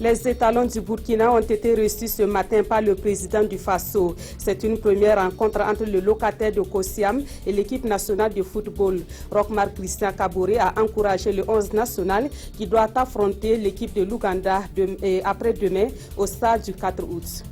Les étalons du Burkina ont été reçus ce matin par le président du Faso. C'est une première rencontre entre le locataire de Kosiam et l'équipe nationale de football. Rochmark Christian Kaboré a encouragé le 11 national qui doit affronter l'équipe de l'Ouganda après-demain au stade du 4 août.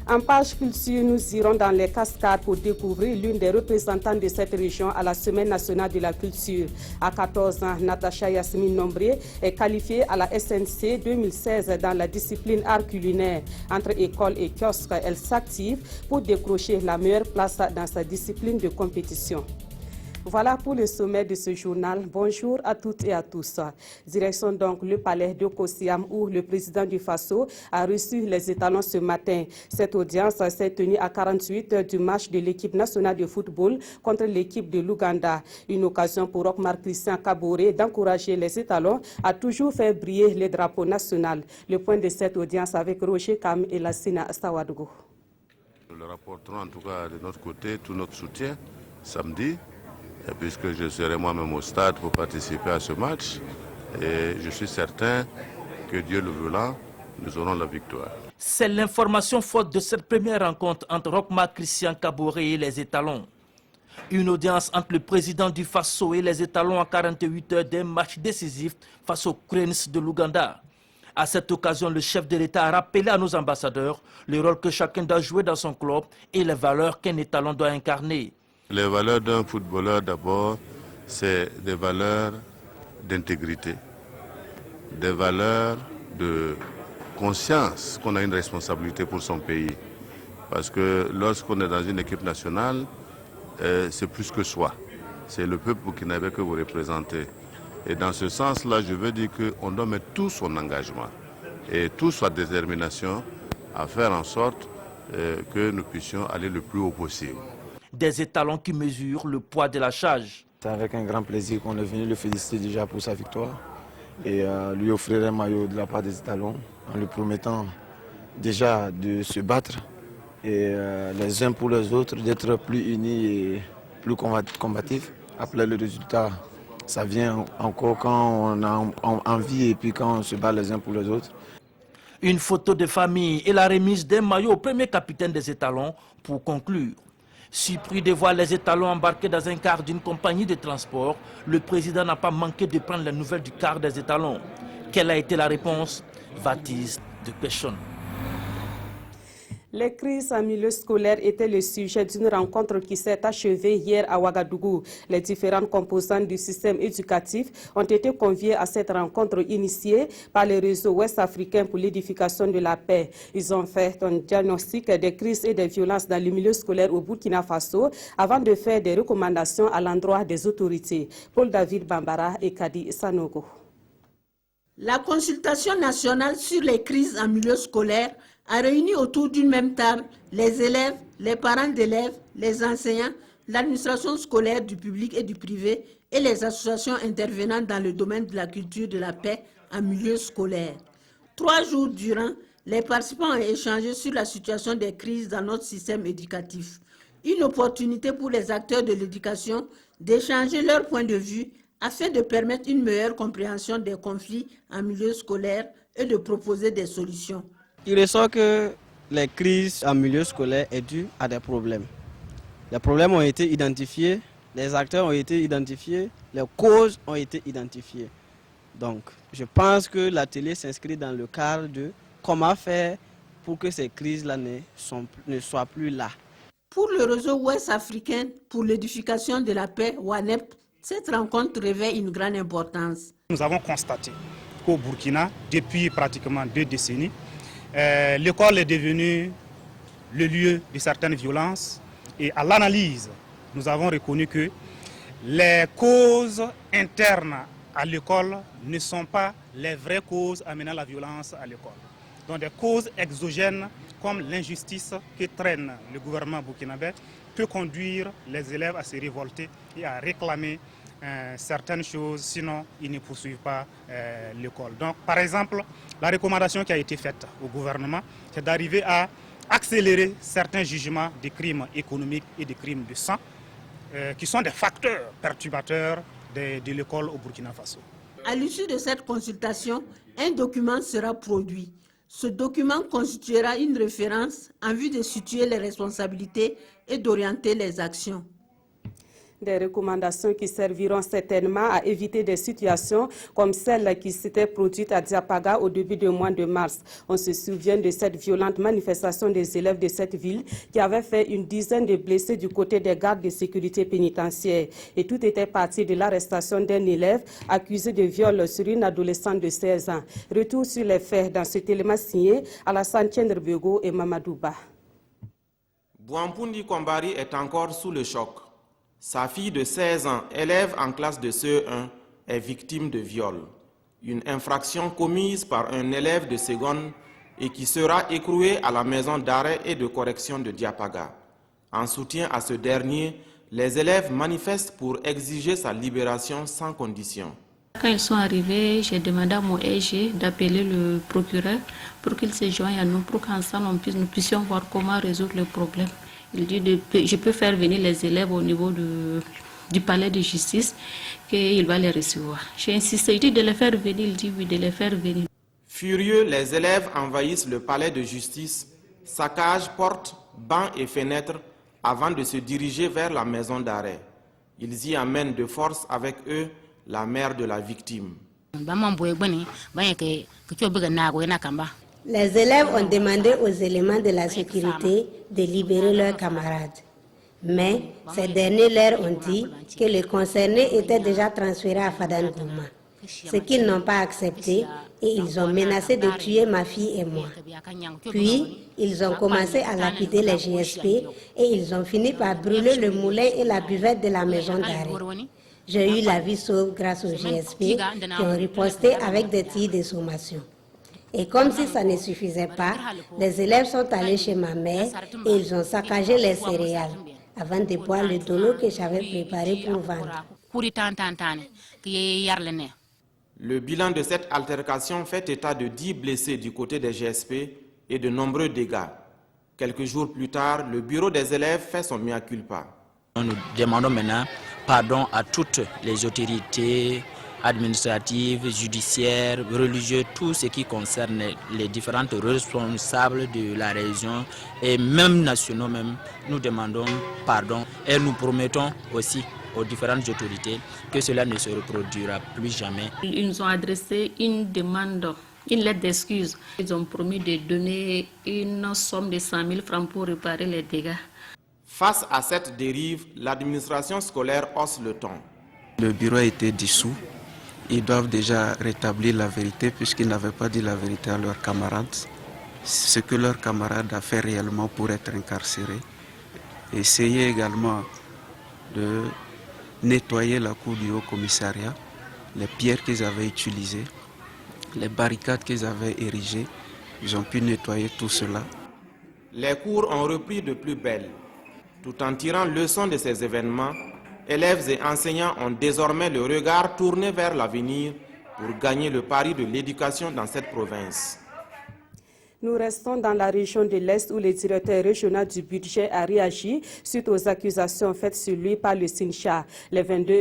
En page culture, nous irons dans les cascades pour découvrir l'une des représentantes de cette région à la Semaine nationale de la culture. À 14 ans, Natacha Yasmine Nombré est qualifiée à la SNC 2016 dans la discipline art culinaire. Entre école et kiosque, elle s'active pour décrocher la meilleure place dans sa discipline de compétition. Voilà pour le sommet de ce journal. Bonjour à toutes et à tous. Direction donc le palais de Kosiam où le président du Faso a reçu les étalons ce matin. Cette audience s'est tenue à 48 heures du match de l'équipe nationale de football contre l'équipe de l'Ouganda. Une occasion pour Rochmark Christian Kaboré d'encourager les étalons à toujours faire briller le drapeau national. Le point de cette audience avec Roger Kam et Lassina Stawadougou. Nous rapporterons en tout cas de notre côté tout notre soutien samedi. Puisque je serai moi-même au stade pour participer à ce match. Et je suis certain que Dieu le voulant, nous aurons la victoire. C'est l'information forte de cette première rencontre entre Rochmark Christian Kaboré et les étalons. Une audience entre le président du Faso et les étalons à 48 heures d'un match décisif face aux Cranes de l'Ouganda. À cette occasion, le chef de l'État a rappelé à nos ambassadeurs le rôle que chacun doit jouer dans son club et les valeurs qu'un étalon doit incarner. Les valeurs d'un footballeur, d'abord, c'est des valeurs d'intégrité, des valeurs de conscience qu'on a une responsabilité pour son pays. Parce que lorsqu'on est dans une équipe nationale, c'est plus que soi. C'est le peuple burkinabé que vous représentez. Et dans ce sens-là, je veux dire qu'on doit mettre tout son engagement et toute sa détermination à faire en sorte que nous puissions aller le plus haut possible. Des étalons qui mesurent le poids de la charge. C'est avec un grand plaisir qu'on est venu le féliciter déjà pour sa victoire et lui offrir un maillot de la part des étalons en lui promettant déjà de se battre et les uns pour les autres, d'être plus unis et plus combatifs. Après le résultat, ça vient encore quand on a envie et puis quand on se bat les uns pour les autres. Une photo de famille et la remise d'un maillot au premier capitaine des étalons pour conclure. Surpris de voir les étalons embarqués dans un car d'une compagnie de transport, le président n'a pas manqué de prendre les nouvelles du car des étalons. Quelle a été la réponse? Baptiste de Péchon. Les crises en milieu scolaire étaient le sujet d'une rencontre qui s'est achevée hier à Ouagadougou. Les différentes composantes du système éducatif ont été conviées à cette rencontre initiée par le réseau ouest-africain pour l'édification de la paix. Ils ont fait un diagnostic des crises et des violences dans le milieu scolaire au Burkina Faso avant de faire des recommandations à l'endroit des autorités. Paul David Bambara et Kadi Sanogo. La consultation nationale sur les crises en milieu scolaire a réuni autour d'une même table les élèves, les parents d'élèves, les enseignants, l'administration scolaire du public et du privé et les associations intervenant dans le domaine de la culture de la paix en milieu scolaire. 3 jours durant, les participants ont échangé sur la situation des crises dans notre système éducatif. Une opportunité pour les acteurs de l'éducation d'échanger leur point de vue afin de permettre une meilleure compréhension des conflits en milieu scolaire et de proposer des solutions. Il ressort que les crises en milieu scolaire sont dues à des problèmes. Les problèmes ont été identifiés, les acteurs ont été identifiés, les causes ont été identifiées. Donc, je pense que l'atelier s'inscrit dans le cadre de comment faire pour que ces crises-là ne soient plus là. Pour le réseau ouest africain pour l'édification de la paix, WANEP, cette rencontre revêt une grande importance. Nous avons constaté qu'au Burkina, depuis pratiquement 2 décennies, l'école est devenue le lieu de certaines violences et à l'analyse, nous avons reconnu que les causes internes à l'école ne sont pas les vraies causes amenant la violence à l'école. Donc des causes exogènes comme l'injustice que traîne le gouvernement burkinabé peut conduire les élèves à se révolter et à réclamer certaines choses, sinon ils ne poursuivent pas l'école. Donc par exemple, la recommandation qui a été faite au gouvernement, c'est d'arriver à accélérer certains jugements des crimes économiques et des crimes de sang, qui sont des facteurs perturbateurs de l'école au Burkina Faso. À l'issue de cette consultation, un document sera produit. Ce document constituera une référence en vue de situer les responsabilités et d'orienter les actions. Des recommandations qui serviront certainement à éviter des situations comme celle qui s'était produite à Diapaga au début du mois de mars. On se souvient de cette violente manifestation des élèves de cette ville qui avait fait une dizaine de blessés du côté des gardes de sécurité pénitentiaire. Et tout était parti de l'arrestation d'un élève accusé de viol sur une adolescente de 16 ans. Retour sur les faits dans ce élément signé Alassane Tiendrebego et Mamadouba. Bouampundi Kombari est encore sous le choc. Sa fille de 16 ans, élève en classe de CE1, est victime de viol. Une infraction commise par un élève de seconde et qui sera écroué à la maison d'arrêt et de correction de Diapaga. En soutien à ce dernier, les élèves manifestent pour exiger sa libération sans condition. Quand ils sont arrivés, j'ai demandé à mon EG d'appeler le procureur pour qu'il se joigne à nous, pour qu'ensemble nous puissions voir comment résoudre le problème. Il dit je peux faire venir les élèves au niveau du palais de justice, qu'il va les recevoir. J'ai insisté, il dit de les faire venir, il dit oui, de les faire venir. Furieux, les élèves envahissent le palais de justice, saccagent portes, bancs et fenêtres avant de se diriger vers la maison d'arrêt. Ils y amènent de force avec eux la mère de la victime. Les élèves ont demandé aux éléments de la sécurité de libérer leurs camarades. Mais ces derniers leur ont dit que les concernés étaient déjà transférés à Fadangouma, ce qu'ils n'ont pas accepté et ils ont menacé de tuer ma fille et moi. Puis, ils ont commencé à lapider les GSP et ils ont fini par brûler le moulin et la buvette de la maison d'arrêt. J'ai eu la vie sauve grâce aux GSP qui ont riposté avec des tirs de sommation. Et comme si ça ne suffisait pas, les élèves sont allés chez ma mère et ils ont saccagé les céréales avant de boire le dolo que j'avais préparé pour vendre. Le bilan de cette altercation fait état de 10 blessés du côté des GSP et de nombreux dégâts. Quelques jours plus tard, le bureau des élèves fait son mea culpa. Nous demandons maintenant pardon à toutes les autorités administratives, judiciaires, religieuses, tout ce qui concerne les différentes responsables de la région et même nationaux même. Nous demandons pardon et nous promettons aussi aux différentes autorités que cela ne se reproduira plus jamais. Ils nous ont adressé une demande, une lettre d'excuse. Ils ont promis de donner une somme de 100 000 francs pour réparer les dégâts. Face à cette dérive, l'administration scolaire hausse le ton. Le bureau a été dissous. Ils doivent déjà rétablir la vérité puisqu'ils n'avaient pas dit la vérité à leurs camarades. Ce que leurs camarades ont fait réellement pour être incarcérés. Essayer également de nettoyer la cour du Haut-Commissariat, les pierres qu'ils avaient utilisées, les barricades qu'ils avaient érigées. Ils ont pu nettoyer tout cela. Les cours ont repris de plus belle. Tout en tirant leçon de ces événements, élèves et enseignants ont désormais le regard tourné vers l'avenir pour gagner le pari de l'éducation dans cette province. Nous restons dans la région de l'Est où le directeur régional du budget a réagi suite aux accusations faites sur lui par le SINCHA. Les 22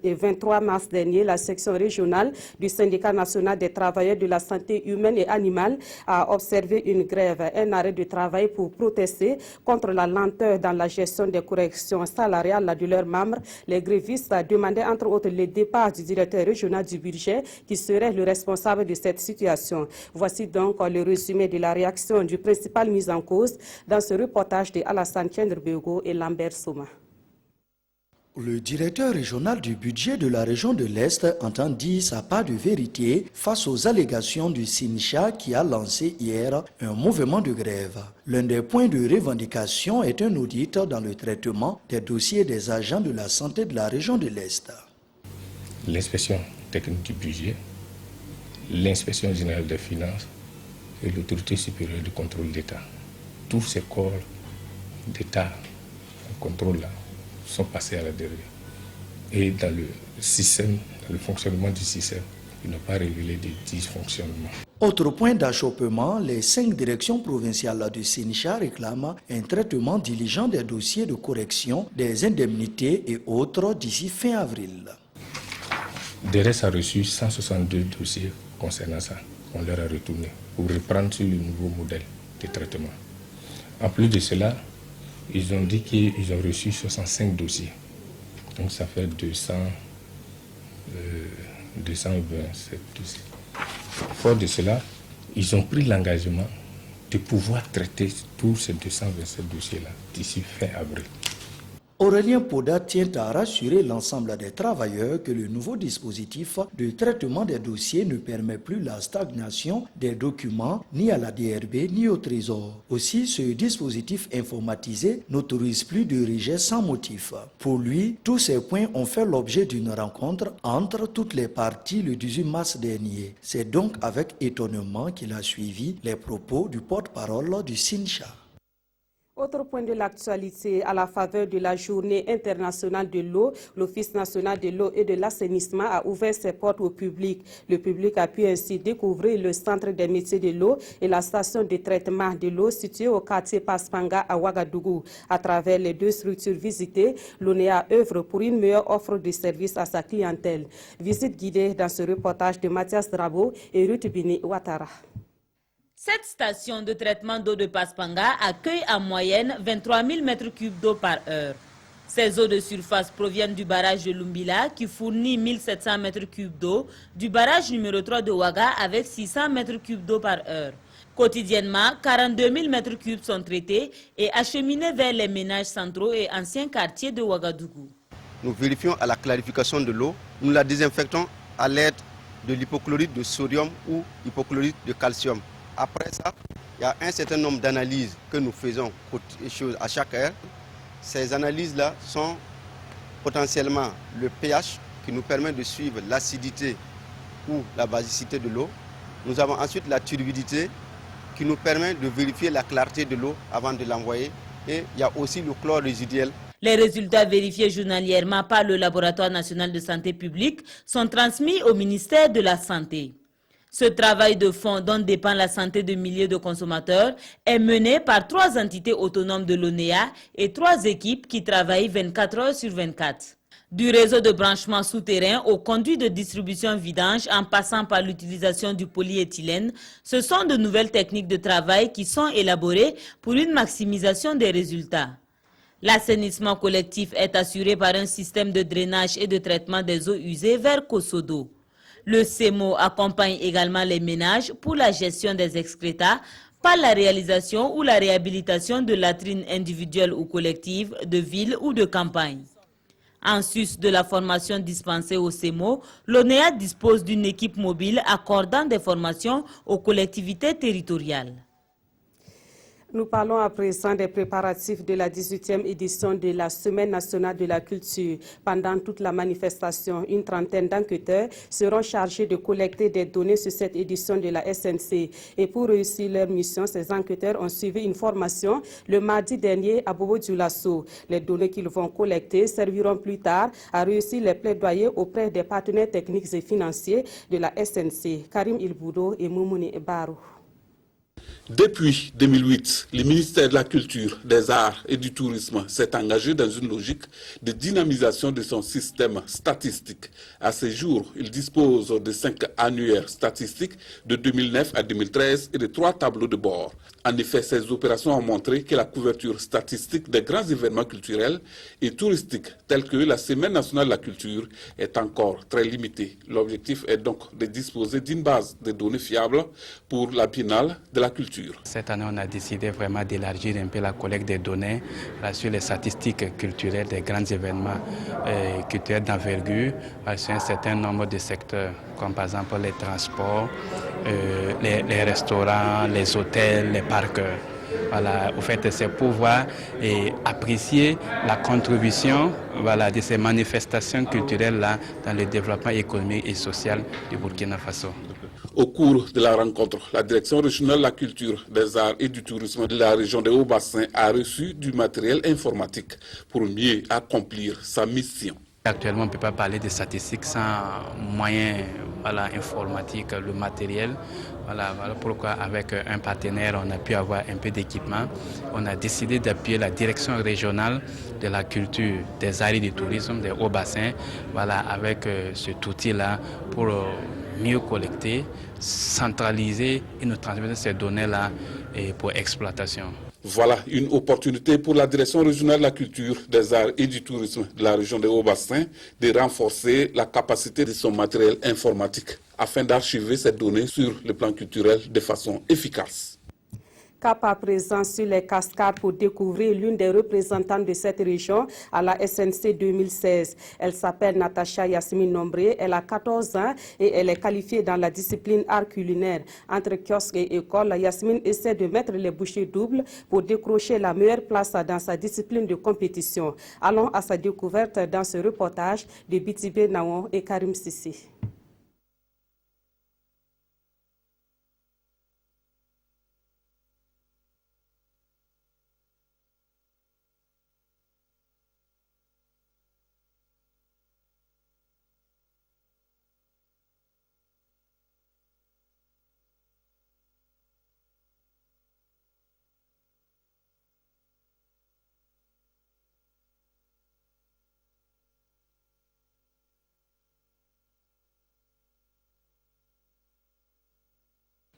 et 23 mars dernier, la section régionale du syndicat national des travailleurs de la santé humaine et animale a observé une grève, un arrêt de travail pour protester contre la lenteur dans la gestion des corrections salariales de leurs membres. Les grévistes demandaient entre autres le départ du directeur régional du budget qui serait le responsable de cette situation. Voici donc le résumé de la réaction du principal mis en cause dans ce reportage de Alassane Tiendrebego et Lambert Soma. Le directeur régional du budget de la région de l'Est entend dire sa part de vérité face aux allégations du SINCHA qui a lancé hier un mouvement de grève. L'un des points de revendication est un audit dans le traitement des dossiers des agents de la santé de la région de l'Est. L'inspection technique du budget, l'inspection générale des finances et l'autorité supérieure du contrôle d'État. Tous ces corps d'État en contrôle-là sont passés à la dérive. Et dans le système, dans le fonctionnement du système, ils n'ont pas révélé des dysfonctionnements. Autre point d'achoppement, les 5 directions provinciales du SINCHA réclament un traitement diligent des dossiers de correction, des indemnités et autres d'ici fin avril. DRS a reçu 162 dossiers concernant ça. On leur a retourné pour reprendre sur le nouveau modèle de traitement. En plus de cela, ils ont dit qu'ils ont reçu 65 dossiers. Donc ça fait 227 dossiers. Fort de cela, ils ont pris l'engagement de pouvoir traiter tous ces 227 dossiers-là d'ici fin avril. Aurélien Poda tient à rassurer l'ensemble des travailleurs que le nouveau dispositif de traitement des dossiers ne permet plus la stagnation des documents ni à la DRB ni au Trésor. Aussi, ce dispositif informatisé n'autorise plus de rejet sans motif. Pour lui, tous ces points ont fait l'objet d'une rencontre entre toutes les parties le 18 mars dernier. C'est donc avec étonnement qu'il a suivi les propos du porte-parole du SINCHA. Autre point de l'actualité, à la faveur de la Journée internationale de l'eau, l'Office national de l'eau et de l'assainissement a ouvert ses portes au public. Le public a pu ainsi découvrir le centre des métiers de l'eau et la station de traitement de l'eau située au quartier Paspanga à Ouagadougou. À travers les deux structures visitées, l'ONEA œuvre pour une meilleure offre de services à sa clientèle. Visite guidée dans ce reportage de Mathias Drabo et Ruth Bini Ouattara. Cette station de traitement d'eau de Paspanga accueille en moyenne 23 000 m3 d'eau par heure. Ces eaux de surface proviennent du barrage de Lumbila qui fournit 1700 m3 d'eau, du barrage numéro 3 de Ouaga avec 600 m3 d'eau par heure. Quotidiennement, 42 000 m3 sont traités et acheminés vers les ménages centraux et anciens quartiers de Ouagadougou. Nous vérifions à la clarification de l'eau, nous la désinfectons à l'aide de l'hypochlorite de sodium ou hypochlorite de calcium. Après ça, il y a un certain nombre d'analyses que nous faisons à chaque heure. Ces analyses-là sont potentiellement le pH qui nous permet de suivre l'acidité ou la basicité de l'eau. Nous avons ensuite la turbidité qui nous permet de vérifier la clarté de l'eau avant de l'envoyer. Et il y a aussi le chlore résiduel. Les résultats vérifiés journalièrement par le Laboratoire national de santé publique sont transmis au ministère de la Santé. Ce travail de fond dont dépend la santé de milliers de consommateurs est mené par 3 entités autonomes de l'ONEA et 3 équipes qui travaillent 24 heures sur 24. Du réseau de branchement souterrain aux conduits de distribution vidange en passant par l'utilisation du polyéthylène, ce sont de nouvelles techniques de travail qui sont élaborées pour une maximisation des résultats. L'assainissement collectif est assuré par un système de drainage et de traitement des eaux usées vers Kosodo. Le CEMO accompagne également les ménages pour la gestion des excrétas par la réalisation ou la réhabilitation de latrines individuelles ou collectives, de ville ou de campagne. En sus de la formation dispensée au CEMO, l'ONEA dispose d'une équipe mobile accordant des formations aux collectivités territoriales. Nous parlons à présent des préparatifs de la 18e édition de la Semaine nationale de la culture. Pendant toute la manifestation, une trentaine d'enquêteurs seront chargés de collecter des données sur cette édition de la SNC. Et pour réussir leur mission, ces enquêteurs ont suivi une formation le mardi dernier à Bobo-Dioulasso. Les données qu'ils vont collecter serviront plus tard à réussir les plaidoyers auprès des partenaires techniques et financiers de la SNC. Karim Ilboudo et Moumouni Barou. Depuis 2008, le ministère de la Culture, des Arts et du Tourisme s'est engagé dans une logique de dynamisation de son système statistique. À ce jour, il dispose de 5 annuaires statistiques de 2009 à 2013 et de 3 tableaux de bord. En effet, ces opérations ont montré que la couverture statistique des grands événements culturels et touristiques tels que la Semaine nationale de la culture est encore très limitée. L'objectif est donc de disposer d'une base de données fiables pour la Biennale de la culture. Cette année, on a décidé vraiment d'élargir un peu la collecte des données sur les statistiques culturelles des grands événements culturels d'envergure sur un certain nombre de secteurs, comme par exemple les transports, les restaurants, les hôtels, les parcs. Voilà, au fait, c'est pouvoir apprécier la contribution de ces manifestations culturelles-là dans le développement économique et social du Burkina Faso. Au cours de la rencontre, la Direction régionale de la culture, des arts et du tourisme de la région de Haut-Bassin a reçu du matériel informatique pour mieux accomplir sa mission. Actuellement, on ne peut pas parler de statistiques sans moyens informatiques, le matériel. Voilà pourquoi avec un partenaire, on a pu avoir un peu d'équipement. On a décidé d'appuyer la direction régionale de la culture, des arts et du tourisme, des hauts bassins, avec cet outil-là pour mieux collecter, centraliser et nous transmettre ces données-là pour exploitation. Voilà une opportunité pour la direction régionale de la culture, des arts et du tourisme de la région des Hauts-Bassins de renforcer la capacité de son matériel informatique afin d'archiver ces données sur le plan culturel de façon efficace. Cap à présent sur les cascades pour découvrir l'une des représentantes de cette région à la SNC 2016. Elle s'appelle Natacha Yasmine Nombré, elle a 14 ans et elle est qualifiée dans la discipline art culinaire. Entre kiosque et école, Yasmine essaie de mettre les bouchées doubles pour décrocher la meilleure place dans sa discipline de compétition. Allons à sa découverte dans ce reportage de Bitibé Naon et Karim Sissi.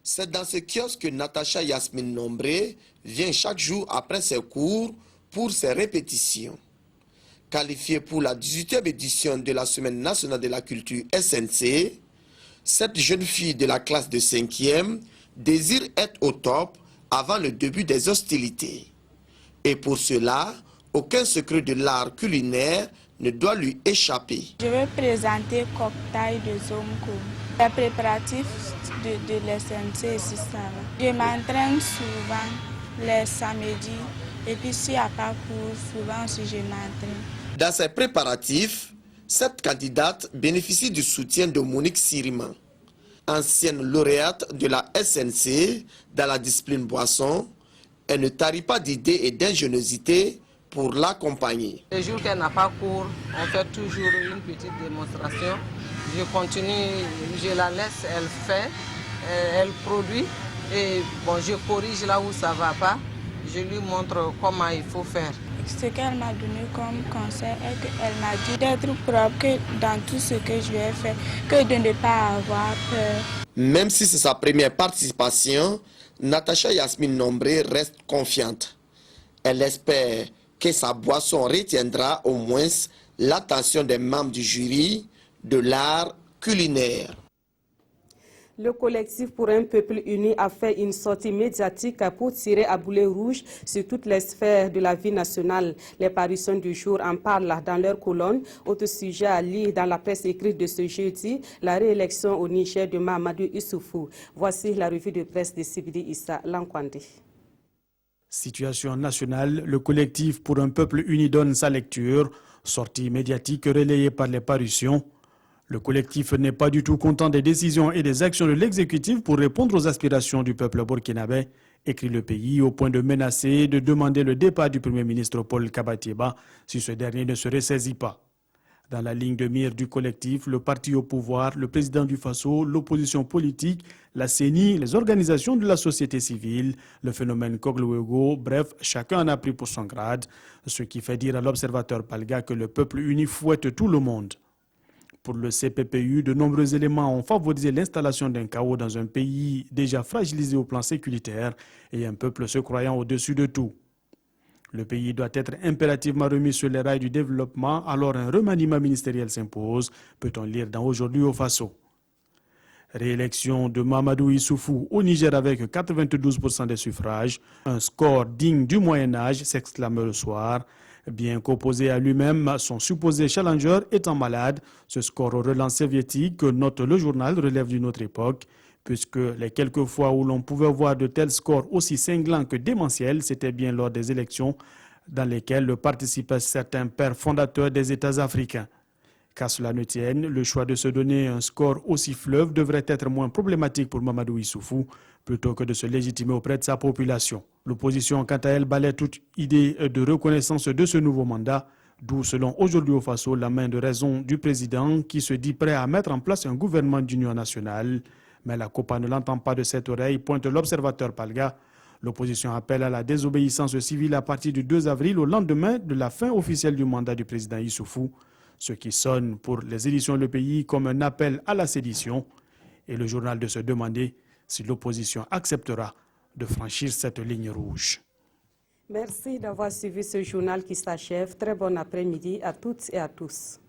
C'est dans ce kiosque que Natacha Yasmine Nombré vient chaque jour après ses cours pour ses répétitions. Qualifiée pour la 18e édition de la Semaine nationale de la culture SNC, cette jeune fille de la classe de 5e désire être au top avant le début des hostilités. Et pour cela, aucun secret de l'art culinaire ne doit lui échapper. Je vais présenter cocktail de Zomko. Les préparatifs de l'SNC, c'est ça. Je m'entraîne souvent les samedis et puis s'il n'y a pas cours, souvent aussi je m'entraîne. Dans ses préparatifs, cette candidate bénéficie du soutien de Monique Siriman, ancienne lauréate de la SNC dans la discipline boisson. Elle ne tarit pas d'idées et d'ingéniosité pour l'accompagner. Les jours qu'elle n'a pas cours, on fait toujours une petite démonstration. Je continue, je la laisse, elle fait, elle produit et bon, je corrige là où ça ne va pas. Je lui montre comment il faut faire. Ce qu'elle m'a donné comme conseil est qu'elle m'a dit d'être propre que dans tout ce que je vais faire, que de ne pas avoir peur. Même si c'est sa première participation, Natacha Yasmine Nombré reste confiante. Elle espère que sa boisson retiendra au moins l'attention des membres du jury de l'art culinaire. Le collectif pour un peuple uni a fait une sortie médiatique pour tirer à boulet rouge sur toutes les sphères de la vie nationale. Les parutions du jour en parlent dans leur colonne. Autre sujet à lire dans la presse écrite de ce jeudi, la réélection au Niger de Mahamadou Issoufou. Voici la revue de presse de Sibidi Issa Lankwande. Situation nationale, le collectif pour un peuple uni donne sa lecture. Sortie médiatique relayée par les parutions. Le collectif n'est pas du tout content des décisions et des actions de l'exécutif pour répondre aux aspirations du peuple burkinabé, écrit le pays, au point de menacer et de demander le départ du Premier ministre Paul Kabatieba si ce dernier ne se ressaisit pas. Dans la ligne de mire du collectif, le parti au pouvoir, le président du Faso, l'opposition politique, la CENI, les organisations de la société civile, le phénomène Kogluego, bref, chacun en a pris pour son grade, ce qui fait dire à l'observateur Palga que le peuple uni fouette tout le monde. Pour le CPPU, de nombreux éléments ont favorisé l'installation d'un chaos dans un pays déjà fragilisé au plan sécuritaire et un peuple se croyant au-dessus de tout. Le pays doit être impérativement remis sur les rails du développement, alors un remaniement ministériel s'impose, peut-on lire dans Aujourd'hui au Faso. Réélection de Mahamadou Issoufou au Niger avec 92% des suffrages, un score digne du Moyen-Âge, s'exclame le soir. Bien qu'opposé à lui-même, son supposé challenger étant malade, ce score au relance soviétique que note le journal relève d'une autre époque, puisque les quelques fois où l'on pouvait voir de tels scores aussi cinglants que démentiels, c'était bien lors des élections dans lesquelles participaient certains pères fondateurs des États africains. Qu'à cela ne tienne, le choix de se donner un score aussi fleuve devrait être moins problématique pour Mahamadou Issoufou, plutôt que de se légitimer auprès de sa population. L'opposition, quant à elle, balaie toute idée de reconnaissance de ce nouveau mandat. D'où, selon Aujourd'hui au Faso, la main de raison du président qui se dit prêt à mettre en place un gouvernement d'union nationale. Mais la COPA ne l'entend pas de cette oreille, pointe l'observateur Palga. L'opposition appelle à la désobéissance civile à partir du 2 avril, au lendemain de la fin officielle du mandat du président Issoufou, ce qui sonne pour les éditions Le Pays comme un appel à la sédition. Et le journal de se demander si l'opposition acceptera de franchir cette ligne rouge. Merci d'avoir suivi ce journal qui s'achève. Très bon après-midi à toutes et à tous.